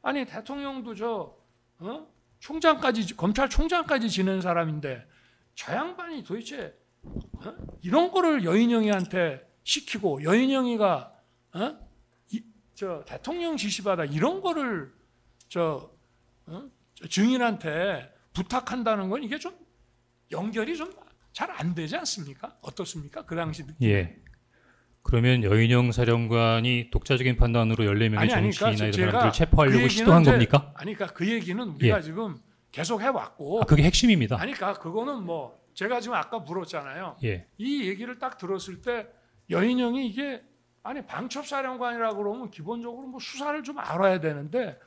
아니 대통령도 총장까지 검찰총장까지 지낸 사람인데 저 양반이 도대체 이런 거를 여인영이한테 시키고 여인영이가 저 대통령 지시받아 이런 거를 저 증인한테 부탁한다는 건 이게 좀 연결이 좀 잘 안 되지 않습니까? 어떻습니까? 그 당시 느낌. 예. 그러면 여인영 사령관이 독자적인 판단으로 14명의 정치인이나 이런 사람들을 체포하려고 시도한 겁니까? 아니, 그러니까 그 얘기는 우리가 예. 지금 계속 해왔고. 그게 핵심입니다. 아니, 그러니까 그거는 뭐 제가 지금 아까 물었잖아요. 예. 이 얘기를 딱 들었을 때 여인영이 이게 아니 방첩사령관이라고 그러면 기본적으로 뭐 수사를 좀 알아야 되는데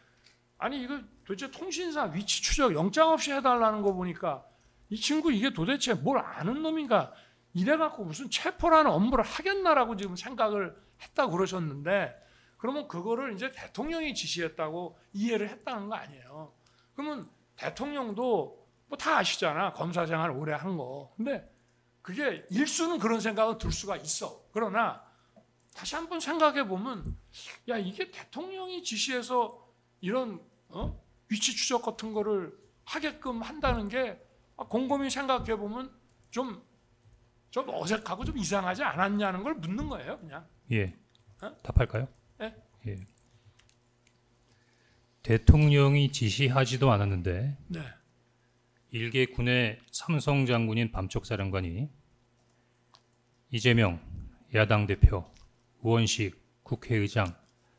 아니 이거 도대체 통신사 위치 추적 영장 없이 해달라는 거 보니까 이 친구 이게 도대체 뭘 아는 놈인가 이래갖고 무슨 체포라는 업무를 하겠나라고 지금 생각을 했다고 그러셨는데 그러면 그거를 이제 대통령이 지시했다고 이해를 했다는 거 아니에요. 그러면 대통령도 뭐 다 아시잖아. 검사 생활 오래 한 거. 근데 그게 일수는 그런 생각은 들 수가 있어. 그러나 다시 한번 생각해 보면 야 이게 대통령이 지시해서 이런 위치 추적 같은 거를 하게끔 한다는 게 곰곰이 생각해 보면 좀 어색하고 좀 이상하지 않았냐는 걸 묻는 거예요, 그냥. 예. 답할까요? 예. 예. 대통령이 지시하지도 않았는데 네. 일개 군의 삼성 장군인 밤쪽사령관이 이재명 야당 대표, 우원식 국회의장,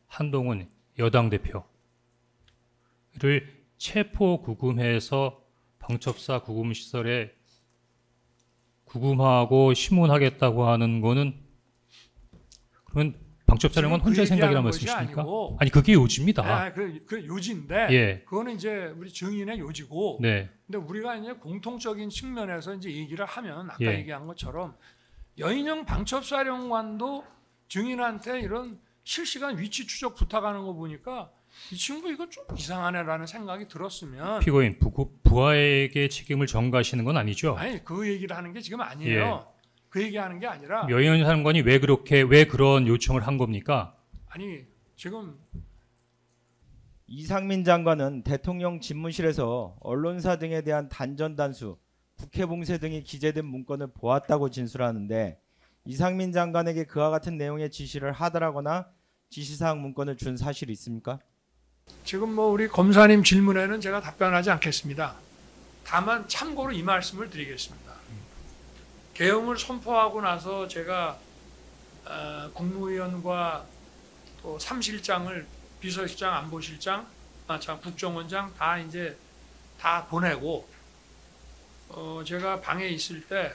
한동훈 여당 대표를 체포 구금해서 방첩사 구금시설에 구금하고 심문하겠다고 하는 거는 그러면 방첩사령관 혼자의 생각이란 말씀이십니까? 아니 그게 요지입니다. 네, 그 요지인데 예. 그거는 이제 우리 증인의 요지고 네. 근데 우리가 이제 공통적인 측면에서 이제 얘기를 하면 아까 예. 얘기한 것처럼 여인영 방첩사령관도 증인한테 이런 실시간 위치 추적 부탁하는 거 보니까 이 친구 이거 좀 이상하네라는 생각이 들었으면 피고인 부하에게 책임을 전가하시는 건 아니죠? 아니 그 얘기를 하는 게 지금 아니에요. 예. 그 얘기하는 게 아니라 여인영 사령관이 왜 그런 요청을 한 겁니까? 아니 지금 이상민 장관은 대통령 집무실에서 언론사 등에 대한 단전단수, 국회 봉쇄 등이 기재된 문건을 보았다고 진술하는데 이상민 장관에게 그와 같은 내용의 지시를 하더라거나 지시사항 문건을 준 사실이 있습니까? 지금 뭐 우리 검사님 질문에는 제가 답변하지 않겠습니다. 다만 참고로 이 말씀을 드리겠습니다. 계엄을 선포하고 나서 제가 국무위원과 또 3실장을 비서실장, 안보실장, 국정원장 다 보내고 제가 방에 있을 때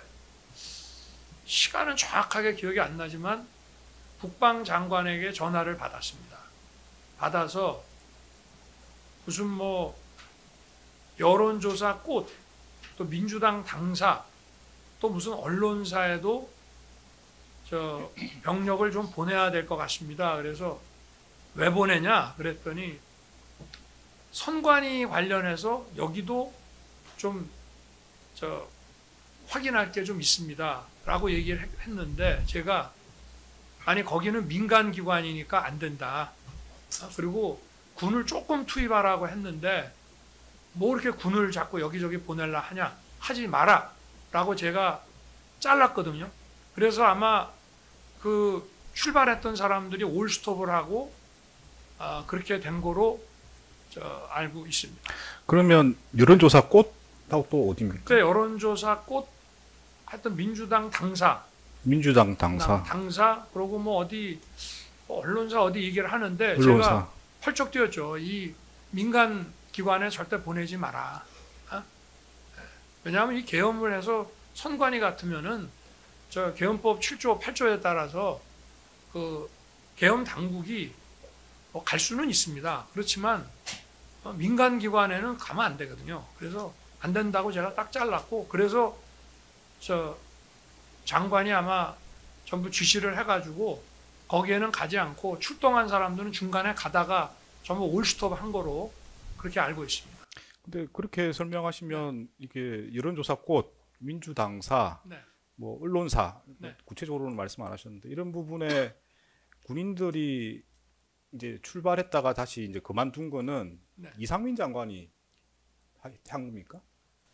시간은 정확하게 기억이 안 나지만 국방장관에게 전화를 받았습니다. 받아서 무슨 뭐 여론조사 꽃, 또 민주당 당사, 또 무슨 언론사에도 병력을 좀 보내야 될 것 같습니다. 그래서 왜 보내냐? 그랬더니 선관위 관련해서 여기도 좀 확인할 게 좀 있습니다. 라고 얘기를 했는데 제가 아니 거기는 민간기관이니까 안 된다. 그리고 군을 조금 투입하라고 했는데 뭐 이렇게 군을 자꾸 여기저기 보내려 하냐? 하지 마라. 라고 제가 잘랐거든요. 그래서 아마 그 출발했던 사람들이 올스톱을 하고 그렇게 된 거로 알고 있습니다. 그러면 여론조사 꽃하고 또 어디입니까? 그 여론조사 꽃 하여튼 민주당 당사 그리고 뭐 어디 언론사 어디 얘기를 하는데 언론사. 제가 펄쩍 뛰었죠. 이 민간 기관에 절대 보내지 마라. 왜냐하면 이 계엄을 해서 선관위 같으면은 계엄법 7조 8조에 따라서 그 계엄 당국이 갈 수는 있습니다. 그렇지만 민간 기관에는 가면 안 되거든요. 그래서 안 된다고 제가 딱 잘랐고 그래서 장관이 아마 전부 지시를 해가지고 거기에는 가지 않고 출동한 사람들은 중간에 가다가 전부 올스톱 한 거로 그렇게 알고 있습니다. 근데 그렇게 설명하시면 이게 여론조사 꽃, 민주당사, 네. 뭐 언론사 네. 구체적으로는 말씀 안 하셨는데 이런 부분에 군인들이 이제 출발했다가 다시 이제 그만둔 거는 네. 이상민 장관이 한 겁니까?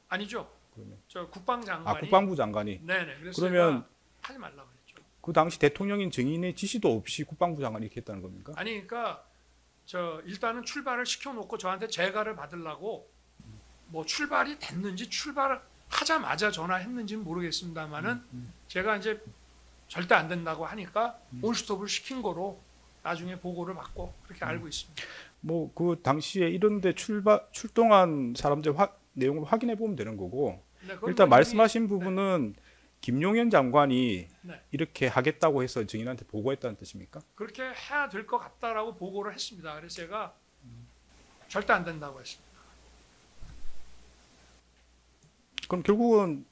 아니죠. 그러면 저 국방장관이 국방부 장관이. 네네. 그래서 그러면 제가 하지 말라고 그랬죠. 그 당시 대통령인 증인의 지시도 없이 국방부 장관이 이렇게 했다는 겁니까? 아니 그러니까 저 일단은 출발을 시켜놓고 저한테 재가를 받으려고 뭐 출발이 됐는지 출발하자마자 전화했는지는 모르겠습니다만은 제가 이제 절대 안 된다고 하니까 온스톱을 시킨 거로 나중에 보고를 받고 그렇게 알고 있습니다. 뭐 그 당시에 이런데 출동한 사람들 내용을 확인해 보면 되는 거고 네, 그건 일단 뭐 말씀하신 이미- 부분은 김용현 장관이 네. 이렇게 하겠다고 해서 증인한테 보고했다는 뜻입니까? 그렇게 해야 될 것 같다라고 보고를 했습니다. 그래서 제가 절대 안 된다고 했습니다. 그럼 결국은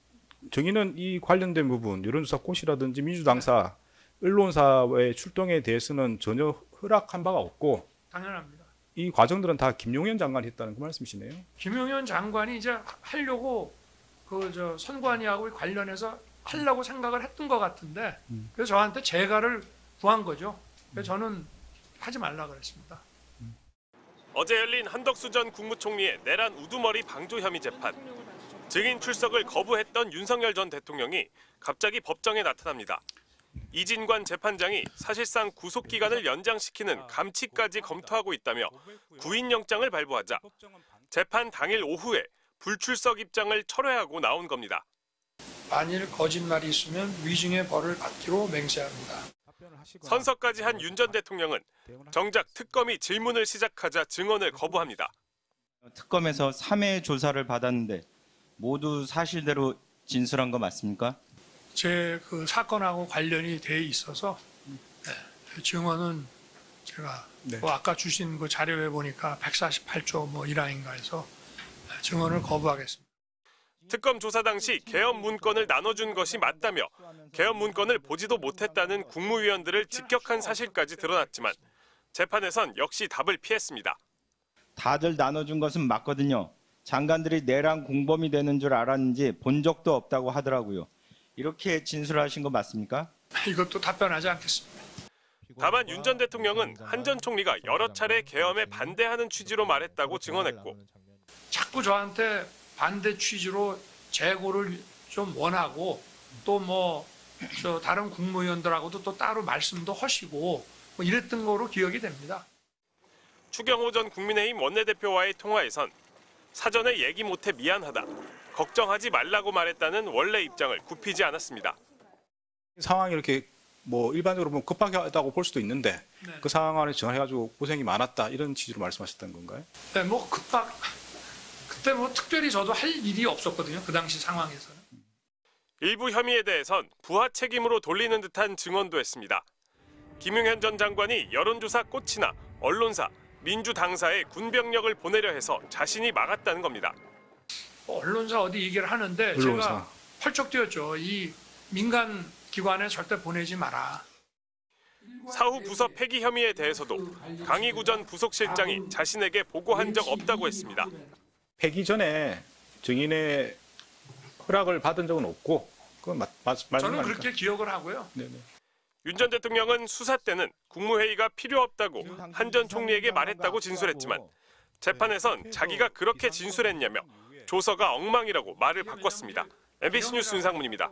증인은 이 관련된 부분 여론조사 꽃이라든지 민주당사 언론사의 출동에 대해서는 전혀 허락한 바가 없고 당연합니다. 이 과정들은 다 김용현 장관이 했다는 그 말씀이시네요. 김용현 장관이 이제 하려고 그 저 선관위하고 관련해서 하려고 생각을 했던 것 같은데 그래서 저한테 재가를 구한 거죠. 그래서 저는 하지 말라 그랬습니다. 어제 열린 한덕수 전 국무총리의 내란 우두머리 방조 혐의 재판. 증인 출석을 거부했던 윤석열 전 대통령이 갑자기 법정에 나타납니다. 이진관 재판장이 사실상 구속기간을 연장시키는 감치까지 검토하고 있다며 구인영장을 발부하자 재판 당일 오후에 불출석 입장을 철회하고 나온 겁니다. 만일 거짓말이 있으면 위증의 벌을 받기로 맹세합니다. 선서까지 한 윤 전 대통령은 정작 특검이 질문을 시작하자 증언을 거부합니다. 특검에서 3회 조사를 받았는데 모두 사실대로 진술한 거 맞습니까? 제 그 사건하고 관련이 돼 있어서 네, 증언은 제가 네. 뭐 아까 주신 그 자료에 보니까 148조 뭐 1항인가 해서 증언을 거부하겠습니다. 특검 조사 당시 개헌 문건을 나눠준 것이 맞다며 개헌 문건을 보지도 못했다는 국무위원들을 직격한 사실까지 드러났지만 재판에선 역시 답을 피했습니다. 다들 나눠준 것은 맞거든요. 장관들이 내란 공범이 되는 줄 알았는지 본 적도 없다고 하더라고요. 이렇게 진술하신 거 맞습니까? 이것도 답변하지 않겠습니다. 다만 윤 전 대통령은 한 전 총리가 여러 차례 개헌에 반대하는 취지로 말했다고 증언했고 자꾸 저한테 반대 취지로 재고를 좀 원하고 또 뭐 저 다른 국무위원들하고도 또 따로 말씀도 하시고 뭐 이랬던 거로 기억이 됩니다. 추경호 전 국민의힘 원내대표와의 통화에선 사전에 얘기 못해 미안하다, 걱정하지 말라고 말했다는 원래 입장을 굽히지 않았습니다. 상황이 이렇게 뭐 일반적으로 뭐 급하다고 볼 수도 있는데 네. 그 상황 안에 전해가지고 고생이 많았다 이런 취지로 말씀하셨던 건가요? 네, 뭐 그때 뭐 특별히 저도 할 일이 없었거든요. 그 당시 상황에서는. 일부 혐의에 대해선 부하 책임으로 돌리는 듯한 증언도 했습니다. 김용현 전 장관이 여론조사 꽃이나 언론사, 민주당사에 군병력을 보내려 해서 자신이 막았다는 겁니다. 언론사 어디 얘기를 하는데 언론사. 제가 펄쩍 뛰었죠. 이 민간 기관에 절대 보내지 마라. 사후 부서 폐기 혐의에 대해서도 강희구 전 부속실장이 자신에게 보고한 적 없다고 했습니다. 폐기 전에 증인의 허락을 받은 적은 없고 그건 맞는 거 저는 아닙니까? 그렇게 기억을 하고요. 네네. 윤 전 대통령은 수사 때는 국무회의가 필요 없다고 한 전 총리에게 말했다고 진술했지만 재판에선 자기가 그렇게 진술했냐며 조서가 엉망이라고 말을 바꿨습니다. MBC 뉴스 윤상문입니다.